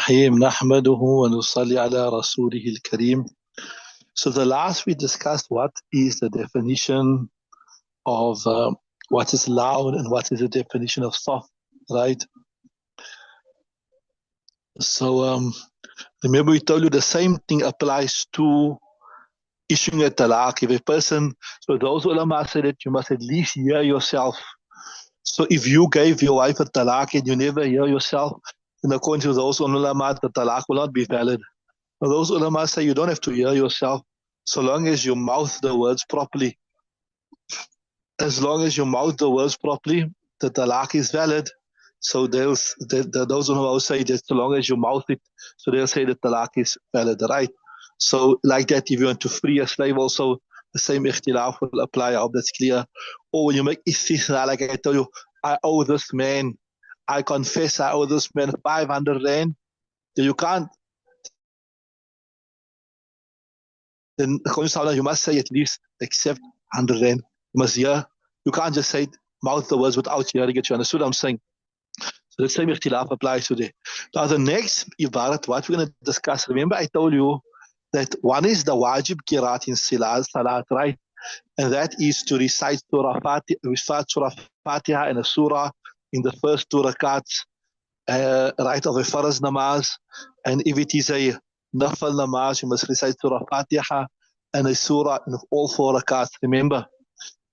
الرحيم نحمده ونصلي على رسوله الكريم. So the last we discussed what is the definition of what is loud and what is the definition of soft, right? So remember we told you the same thing applies to issuing a talaq. If a person, so those ulama said that you must at least hear yourself. So if you gave your wife a talaq and you never hear yourself, then according to those ulama, the talaq will not be valid. Those ulama say you don't have to hear yourself so long as you mouth the words properly. As long as you mouth the words properly, the talaq is valid. So those ulama say that so long as you mouth it, so they'll say the talaq is valid, right? So like that, if you want to free a slave also, the same ikhtilaf will apply. I hope that's clear. Or when you make istisna, like I told you, I owe this man, I confess I owe this man 500 rand, then you can't. Then you must say at least accept 100 rand. You must hear. You can't just say mouth the words without hearing it. You understood what I'm saying? So the same ikhtilaf applies today. Now the next ibarat, what we're going to discuss, remember I told you that one is the wajib qiraat in salat, right? And that is to recite Surah Fatiha and a surah in the first two rakats, right, of a faraz namaz. And if it is a nafal namaz, you must recite Surah Fatiha and a surah in all four rakats, remember?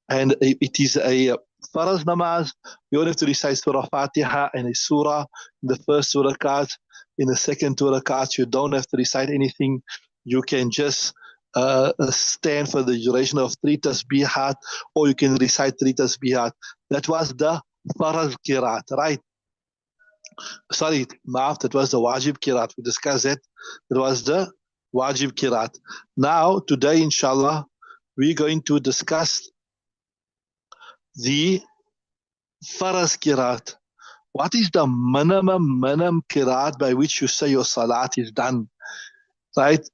And it is a faraz namaz, you only have to recite Surah Fatiha and a surah in the first two rakats. In the second two rakats, you don't have to recite anything. You can just stand for the duration of 3 tasbihat, or you can recite 3 tasbihat. That was the faraz qiraat, right? Sorry, maaf, that was the wajib qiraat. We discussed that. That was the wajib qiraat. Now, today, inshallah, we're going to discuss the faraz qiraat. What is the minimum qiraat by which you say your salat is done, right?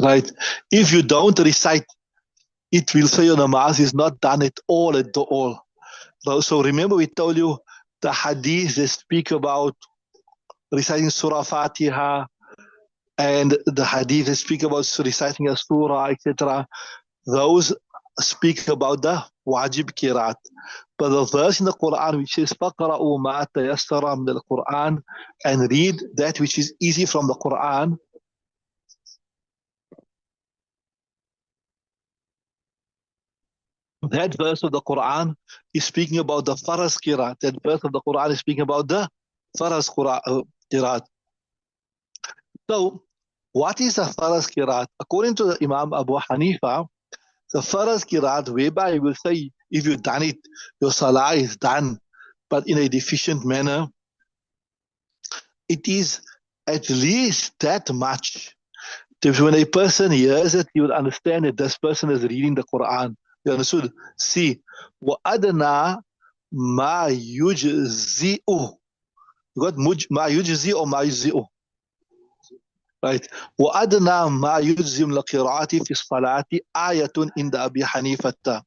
Right. If you don't recite, it will say your namaz is not done at all, at all. So remember we told you the hadith that speak about reciting Surah Fatiha and the hadith that speak about reciting a surah, etc. Those speak about the wajib qiraat. But the verse in the Quran which says فَقْرَأُوا مَا تَيَسَّرَ مِنَ الْقُرْآنِ, and read that which is easy from the Quran. That verse of the Quran is speaking about the faraz qiraat. That verse of the Quran is speaking about the faraz qiraat. So, what is the faraz qiraat? According to the Imam Abu Hanifa, the faraz qiraat, whereby he will say, if you've done it, your salah is done, but in a deficient manner, it is at least that much. When a person hears it, he will understand that this person is reading the Quran. You understood? See, وَأَدْنَا مَا يُجْزِئُ. You got مَا يُجْزِئُ or مَا يُجْزِئُ? Right. وَأَدْنَا مَا يُجْزِئُ لَقِرَاءَةِ فِي الصَّلَاةِ آيَةٌ عِنْدَ أَبِي حَنِيفَةَ.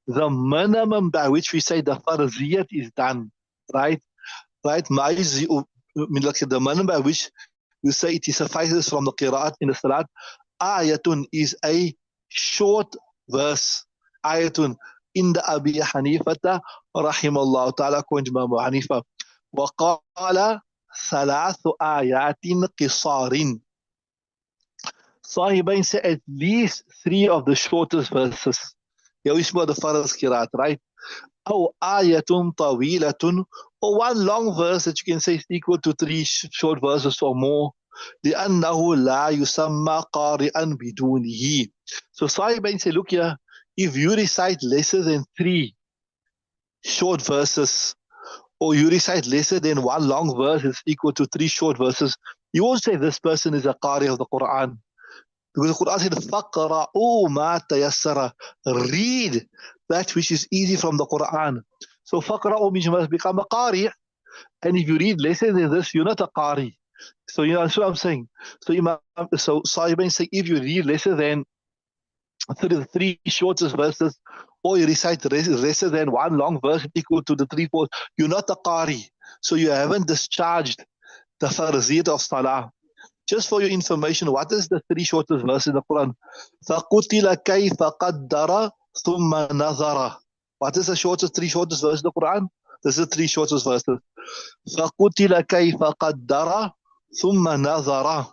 The minimum by which we say the farziyat is done, right? Right. مَا يُجْزِئُ, the minimum by which we say it suffices from the qiraat in the salat. Ayatun is a short verse. Ayatun in the Abi Hanifata rahimallahu ta'ala, according to Imam Hanifa. وقال ثلاث آيات قصار. Sahibain say at least 3 of the shortest verses. Here we speak about the faraz qiraat, right? أو آية طويلة, or one long verse that you can say is equal to 3 short verses or more. لأنه لا يسمى قارئا بدونه. So Sahibain say, look here, if you recite lesser than 3 short verses, or you recite lesser than 1 long verse is equal to 3 short verses, you won't say this person is a qari of the Quran. Because the Quran said, فَقْرَأُوا مَا تَيَسَّرَ. Read that which is easy from the Quran. So فَقْرَأُوا means you must become a qari. And if you read lesser than this, you're not a qari. So you know what I'm saying? So Sahibain say, if you read lesser than 3 shortest verses, or you recite lesser than one long verse equal to the 3/4, you're not a qari. So you haven't discharged the farziyat of salah. Just for your information, what is the 3 shortest verse in the Quran? فَقُتِلَ كَيْفَ قَدَّرَ ثُمَّ نَظَرَ. What is the 3 shortest verse in the Quran? This is the 3 shortest verses. فَقُتِلَ كَيْفَ قَدَّرَ ثُمَّ نَظَرَ.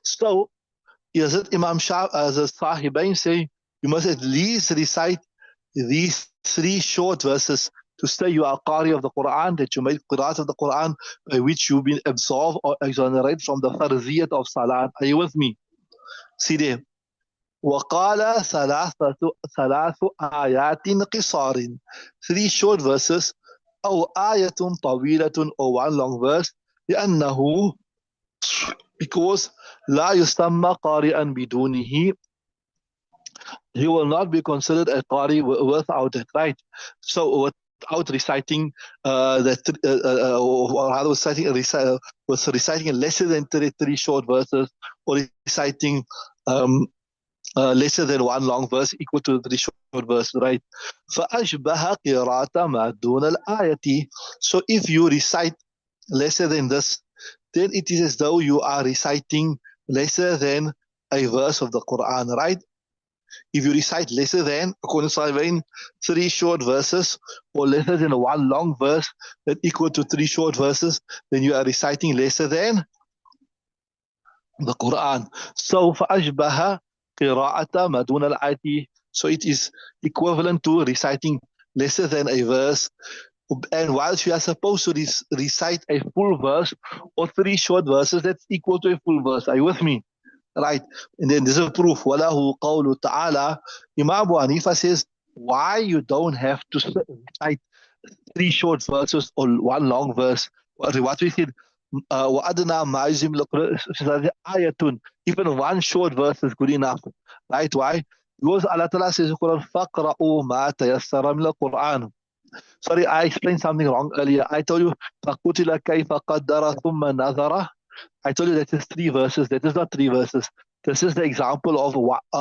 So, is it Imam Shah, as a Sahibain say, you must at least recite these 3 short verses to say you are Qari of the Quran, that you made Qiraat of the Quran, by which you've been absolved or exonerated from the farziyat of Salah. Are you with me? See there. وَقَالَ ثَلَاثُ آيَاتٍ قِصَارٍ. 3 short verses, أو آية طويلة, or 1 long verse, لأنه, because لا يسمى قارئا بدونه, he will not be considered a qari without it, right? So without reciting or rather reciting lesser than 3 short verses, or reciting lesser than 1 long verse equal to 3 short verses, right? فَأَشْبَهَ قِرَاءَ مَا دُونَ الْآيَةِ. So if you recite lesser than this, then it is as though you are reciting lesser than a verse of the Quran, right? If you recite lesser than, according to Sahibain, 3 short verses, or lesser than 1 long verse that equal to 3 short verses, then you are reciting lesser than the Quran. So فَأَشْبَهَ قِرَاءَةَ مَا دُونَ الْآيَةِ. So it is equivalent to reciting lesser than a verse. And whilst we are supposed to recite a full verse or 3 short verses, that's equal to a full verse. Are you with me? Right. And then there's a proof. وَلَهُ قَوْلُ تَعَالَى. Imam Abu Hanifa says, why you don't have to recite 3 short verses or 1 long verse. What we said, وَأَدْنَا مَا يُزِمْ آيَةٌ. Even 1 short verse is good enough. Right? Why? Because Allah Ta'ala says in the Quran, فَقْرَأُوا مَا تَيَسَّرَ مِنَ الْقُرْآنِ. Sorry, I explained something wrong earlier. I told you, فَقُتِلَ كَيْفَ قَدَّرَ ثُمَّ نَظَرَ. I told you that is 3 verses. That is not 3 verses. This is the example of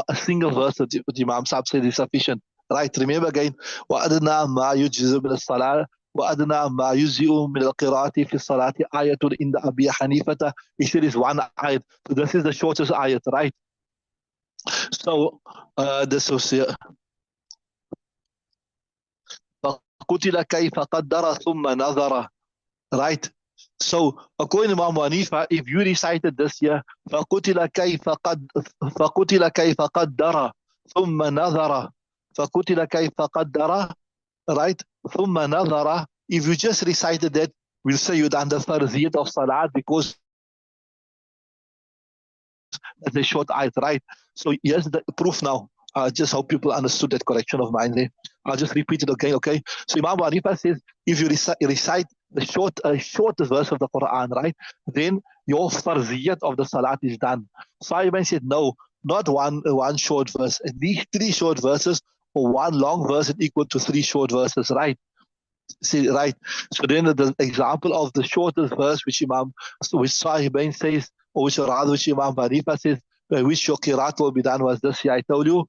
a single verse that Imam Sahib said is sufficient. Right? Remember again, وَأَدْنَا مَا يُجْزِءُ مِنَ الصَّلَاةِ وَأَدْنَا مَا يُجْزِءُ مِنَ الْقِرَاءَةِ فِي الصَّلَاةِ آيَةٌ عِنْدَ أَبِي حَنِيفَةَ. He said it's 1 ayat. So this is the shortest ayat, right? So this was here. فَقُتِلَ كَيْفَ قَدَّرَ ثُمَّ نَظَرَ. Right? So, according to Imam Hanifa, if you recited this here, فَقُتِلَ كَيْفَ قَدَّرَ ثُمَّ نَظَرَ. فَقُتِلَ كَيْفَ قَدَّرَ. Right? ثُمَّ نَظَرَ. If you just recited that, we'll say you done the farziyat of salat, because that's a short ayat, right? So here's the proof now. I just hope people understood that correction of mine there. I'll just repeat it again, okay? So Imam Hanifa says, if you recite the shortest verse of the Quran, right, then your farziyat of the salat is done. Sahibain said, no, not one short verse. At least 3 short verses, or 1 long verse is equal to 3 short verses, right? See, right? So then the example of the shortest verse, which Sahibain says, or which Imam Hanifa says, by which your qiraat will be done, was this here. I told you,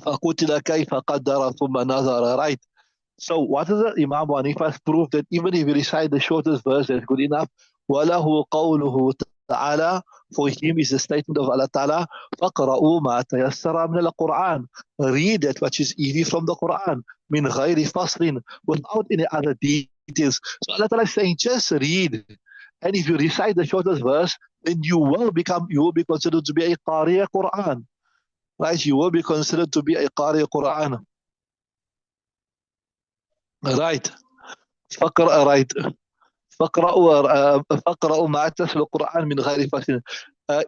فَقُتِلَ كَيْفَ قَدَّرَ ثُمَّ نَظَرَ. Right? So what is it? Imam Hanifa's proof that even if you recite the shortest verse, that's good enough. وَلَهُ قَوْلُهُ تَعَالَى. For him is the statement of Allah Ta'ala, فَقْرَأُوا مَا تَيَسَّرَ مِنَ الْقُرْآنِ. Read that which is easy from the Quran, مِنْ غَيْرِ فَصْلٍ, without any other details. So Allah Ta'ala is saying, just read. And if you recite the shortest verse, then you will be considered to be a Qari Quran. Right? You will be considered to be a Qari Quran. Right. right. فقرأوا ما تتلو القرآن من غير فصل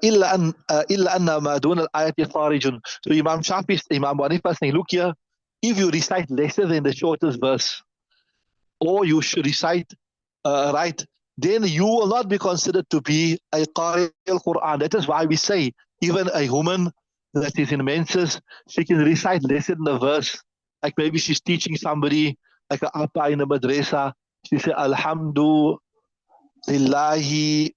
إلا أن ما دون الآية خارج. So Imam Hanifa saying, look here, if you recite lesser than the shortest verse, or you should recite right, then you will not be considered to be a Qari al-Quran. That is why we say, even a woman that is in menses, she can recite lesser than the verse. Like maybe she's teaching somebody, like an Appa in a madrasa, she say, Alhamdu Lillahi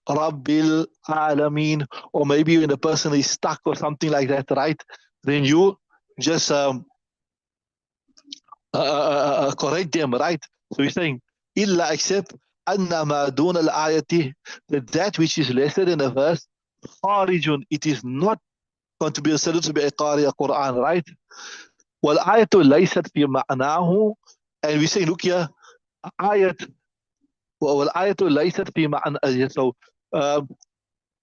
Rabbil Alameen. Or maybe when the person is stuck or something like that, right? then you just correct them, right? So he's saying, illa except anna ma dun al ayati, that which is lesser than a verse, kharijun, it is not going to be considered to be a qari, a Quran, right? Wal ayatu laysat fi ma'nahu, and we say, look here, ayat, wal ayatu laysat fi ma'nahu.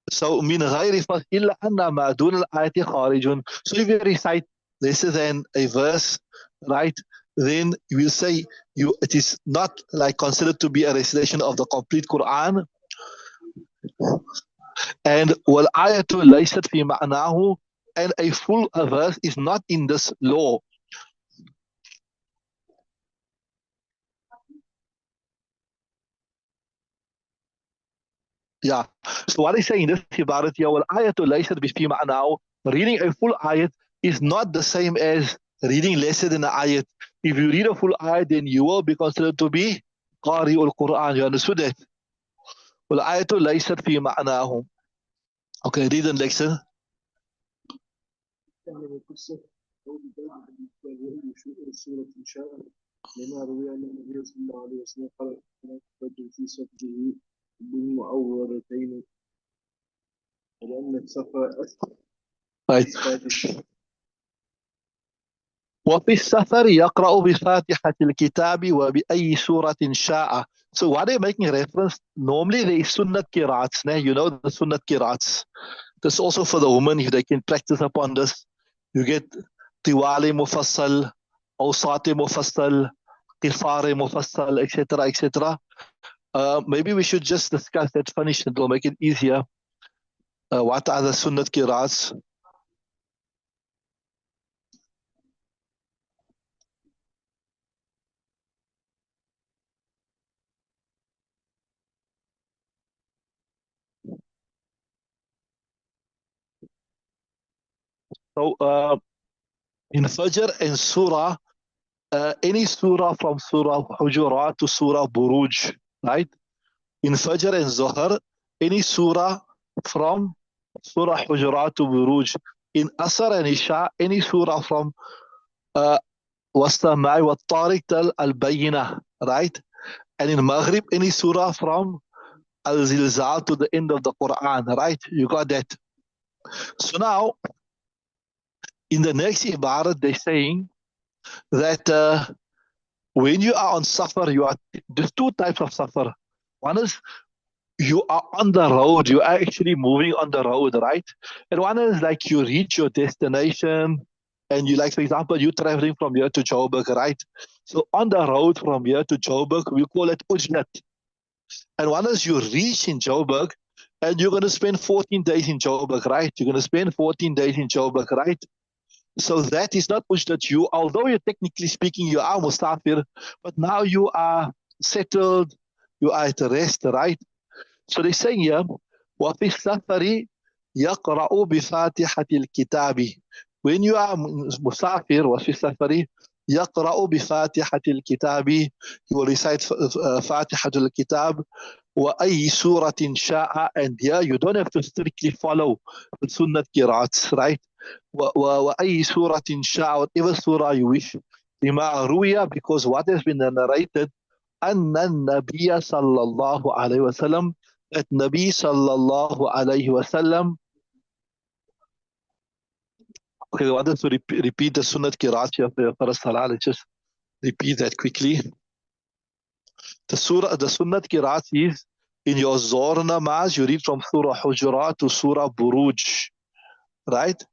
So min ghayri fas illa anna ma dun al ayati kharijun. So if you recite lesser than a verse, right, then you will say it is not like considered to be a recitation of the complete Quran. And wal ayatu laysat fi ma'nahu, and a full verse is not in this law. Yeah. So what I say in this ibarat here, wal ayatu laysat fi ma'nahu, reading a full ayat is not the same as reading lesser than an ayat. If you read a full ayat, then you will be considered to be qari ul Quran. You understood that? Wal ayatu laysat fi ma'nahu. Okay, read the next one. لما روي أن النبي صلى الله عليه وسلم قرأ الفجر في صدره بالمعوذتين ولأن السفر أسفل. وفي السفر يقرأ بفاتحة الكتاب وبأي سورة شاء. So what are you making reference? Normally there is sunnat qiraats. You know the sunnat qiraats. This also for the women, if they can practice upon this. You get tiwali mufassal, awsati mufassal, qifari mufassal, etc., etc. Maybe we should just discuss that, finish it, will make it easier. What are the sunnat qiraats? So in Fajr and Surah, any surah from Surah Hujurat to Surah Buruj, right? In Fajr and Zuhr, any surah from Surah Hujurat to Buruj. In Asr and Isha, any surah from Wastamai wa Tariq till Al-Bayyinah, right? And in Maghrib, any surah from Al-Zilzal to the end of the Quran, right? You got that. So now, in the next ibarat, they're saying that when you are on safar, there's two types of safar. One is you are on the road, you are actually moving on the road, right? And one is like you reach your destination and you, like, for example, you're traveling from here to Joburg, right? So on the road from here to Joburg, we call it Ujlat. And one is you reach in Joburg and you're going to spend 14 days in Joburg, right? You're going to spend 14 days in Joburg, right? So that is not Ujlat. You, although you're technically speaking, you are Mustafir, but now you are settled, you are at rest, right? So they say here, وَفِي السَّفَرِ يَقْرَأُ بِفَاتِحَةِ الْكِتَابِ. When you are musafir, وَفِي السَّفَرِ يَقْرَأُ بِفَاتِحَةِ الْكِتَابِ, you will recite فَاتِحَةُ الْكِتَابِ وَأَيِّ سُورَةٍ شَاءَ, and here you don't have to strictly follow the sunnat qiraats, right? وَأَيِّ سُورَةٍ شَاءَ, whatever surah you wish. لِمَا رُوِيَ, because what has been narrated, أن النبي صلى الله عليه وسلم, that Nabi sallallahu alayhi wasallam. Okay, I wanted to repeat the Sunnat Qiraat here for the Salah. Let's just repeat that quickly. The Sunnat Qiraat is in your Zohr namaz, you read from Surah Hujurat to Surah Buruj, right?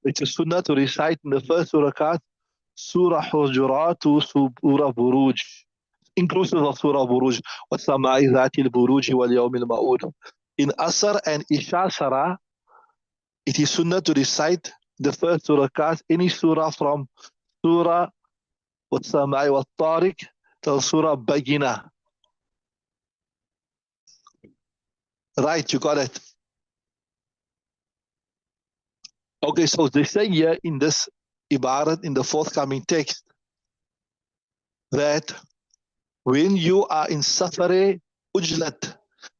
It's a Sunnah to recite in the first Rakat Surah Hujurat to Surah Buruj, inclusive of Surah Buruj. وَالسَّمَاءِ ذَاتِ الْبُرُوجِ وَالْيَوْمِ الْمَوْعُودِ. In Asr and Isha Sarah, it is sunnah to recite the first rakat, any surah from Surah Al-Samai wa Tariq till Surah Bagina. Right, you got it. Okay, so they say here in this ibarat, in the forthcoming text, that when you are in safare ujlat,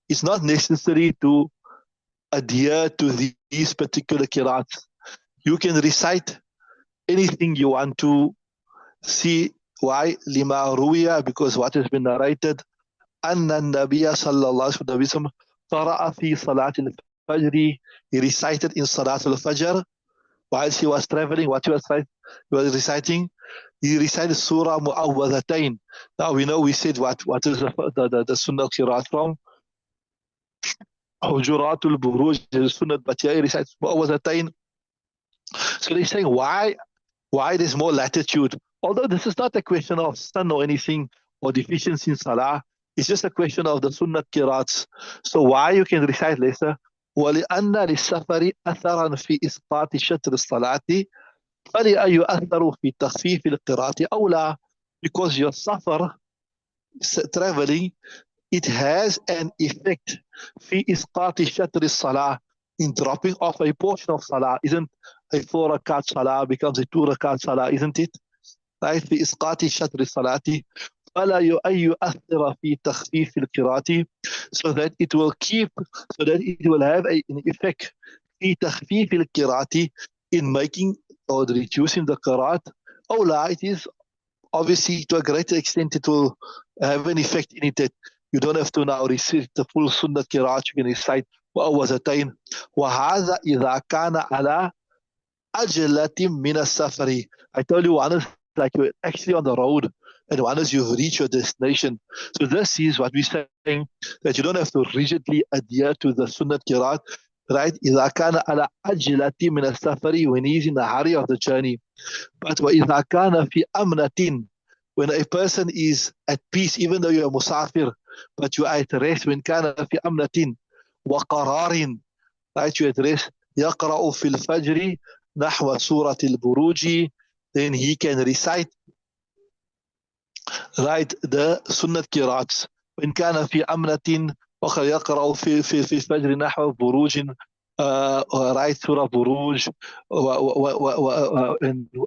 it's not necessary to adhere to these particular qiraats. You can recite anything you want to. See why? Lima ruya, because what has been narrated. Anna Nabiya sallallahu alaihi wasallam qara'a fi salat al-fajr. He recited in salat al-fajr whilst he was traveling. What he was reciting? He recited Surah Mu'awwadhatayn. Now we know, we said what is the Sunnah Qiraat from Hujuratul Buruj, the Sunnah, but here he recites Mu'awwadhatayn. So they're saying why there's more latitude. Although this is not a question of sun or anything or deficiency in Salah, it's just a question of the Sunnah Qiraats. So why you can recite lesser? وَلِأَنَّ لِلسَّفَرِ أَثَرًا فِي إِسْقَاطِ شَطْرِ الصَّلَاةِ فَلِأَنْ يُؤَثَّرُ فِي تَخْفِيفِ الْقِرَاءَةِ أَوْلَى. Because your safar, traveling, it has an effect في إسقاط شطر الصلاة, in dropping off a portion of Salah. Isn't a 4 rakat Salah becomes a 2 rakat Salah, isn't it? Right? في إسقاط شطر الصلاة فلا يؤثر في تخفيف القراءة, so that it will have an effect في تخفيف القراءة, in making or reducing the qiraat. أولى, it is obviously to a greater extent it will have an effect in it, that you don't have to now recite the full sunnah qiraat. You can recite وأوزتين. وهذا إذا كان على أجلة من السفر. I tell you, one is like you're actually on the road, and one is you've reached your destination. So this is what we're saying, that you don't have to rigidly adhere to the sunnah qiraat, right? إذا كان على أجلة من السفر, when he's in the hurry of the journey. But وإذا كان في أمنة, when a person is at peace, even though you're a musafir, but you are at rest. when كان في أمنة وقرار, right? You at rest. يقرأ في الفجر نحو سورة البروج, then he can recite, right, the sunnah qiraats. وإن كان في أمنة يقرأ في الفجر نحو بروج, right, سورة بروج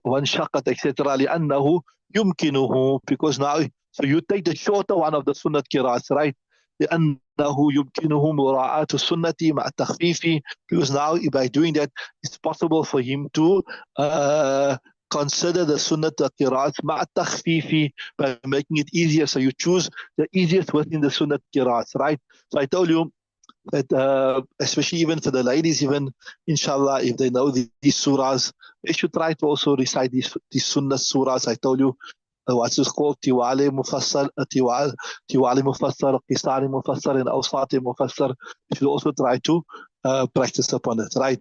وانشقت, etc. لأنه يمكنه, because now, so you take the shorter one of the sunnah qiraats, right? لأنه يمكنه مراعاة السنة مع التخفيف, because now by doing that it's possible for him to consider the sunnah qiraat مع التخفيف, by making it easier. So you choose the easiest within the sunnah qiraat, right? So I told you that especially even for the ladies, even inshallah, if they know these surahs, they should try to also recite these sunnah surahs. I told you what's this called, Tiwali Mufassar, Tiwali Mufassar, Qisari Mufassar, and Awsati Mufassar. You should also try to practice upon it, right?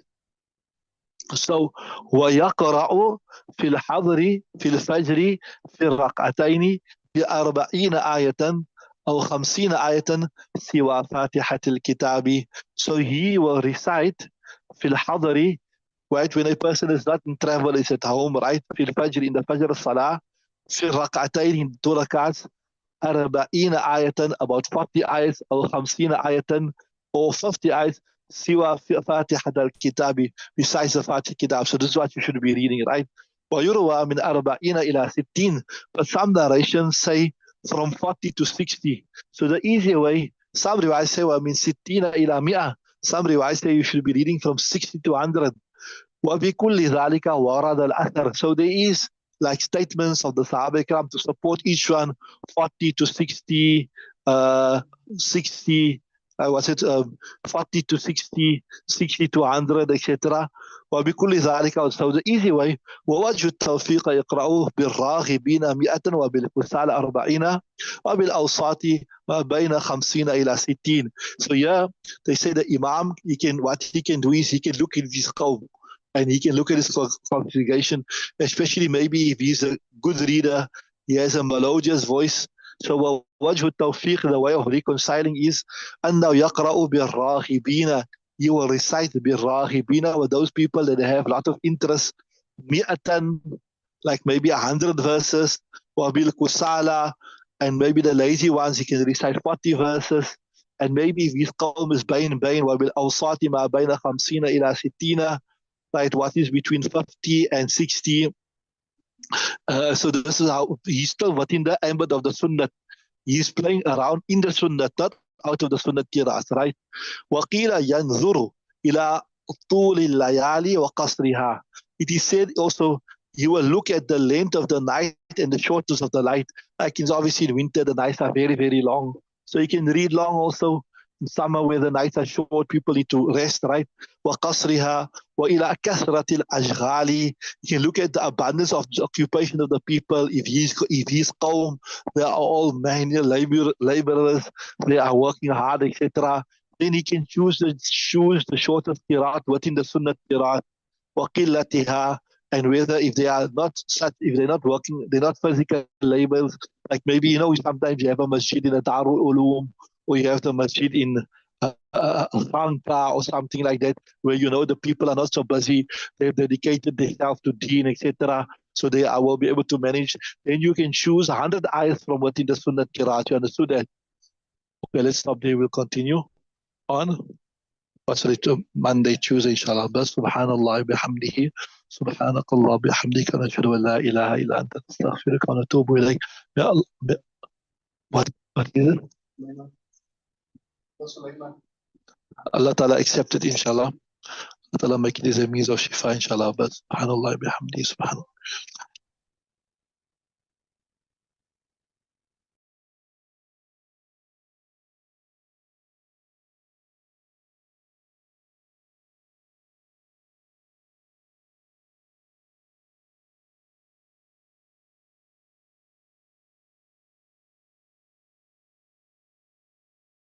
So ويقرأ في الحضر في الفجر في الركعتين ب40 آية أو 50 آية سوى فاتحة الكتاب. So he will recite في الحضر, right, when a person is not in travel, is at home, right, في الفجر, in the Fajr Salah, في الركعتين, in 2 rakats, 40 آية, about 40 ayats, أو 50 آية, or 50 ayats سوى فاتحة الكتاب, besides the Fatiha Kitab. So this is what you should be reading, right? ويروى من 40 إلى 60, but some narrations say from 40 to 60. So the easier way, some riwayat say من 60 إلى 100, some riwayat say you should be reading from 60 to 100. وبكل ذلك ورد الأثر. So there is like statements of the Sahaba Ikram to support each one, 40 to 60, 60, 40 to 60, 60 to 100, etc. وبكل ذلك. So the easy way, ووجه التوفيق يقرأوه بالراغبين 100 وبالكسالى 40 وبالأوساط ما بين 50 إلى 60. So yeah, they say the Imam, what he can do is he can look at his qawm, and he can look at his congregation, especially maybe if he's a good reader, he has a melodious voice. So وجه التوفيق, the way of reconciling is أنه يقرأ بالراغبين, you will recite بالراغبين with those people that have a lot of interest, 100, like maybe 100 verses, وبالكسالى, and maybe the lazy ones he can recite 40 verses, and maybe if his qawm is بين وبالأوساط ما بين 50 إلى 60, right, what is between 50 and 60. So this is how he's still within the ambit of the sunnah. He's playing around in the sunnah, not out of the sunnah qiraat, right? وَقِيلَ يَنْظُرُ إِلَىٰ طُولِ اللَّيَالِ وَقَصْرِهَا. It is said also, you will look at the length of the night and the shortness of the light. Like it's obviously in winter, the nights are very, very long. So you can read long also. In summer where the nights are short, people need to rest, right? وَقَصْرِهَا وَإِلَىٰ كَثْرَةِ الْأَشْغَالِ. You can look at the abundance of the occupation of the people. If he's qawm, they are all manual laborers, they are working hard, etc. Then he can choose the shortest qiraat within the sunnah qiraat. وَقِلَّتِهَا. And whether if they're not working, they're not physical labors, like maybe, sometimes you have a masjid in a Darul Ulum, or you have the masjid in Khanqa or something like that, where the people are not so busy, they've dedicated themselves to deen, etc. So they will be able to manage. Then you can choose 100 ayahs from within the Sunnah Qiraat. You understood that? Okay, let's stop there. We'll continue on. What's it? Monday, Tuesday, inshallah. Bas subhanallah bihamdihi. سبحانك الله بحمدك نشهد أن لا إله إلا أنت نستغفرك ونتوب إليك. What is it? Allah Ta'ala accepted, inshallah. Allah Ta'ala make it as a means of shifa, inshallah. But subhanallah bihamdi, subhanallah.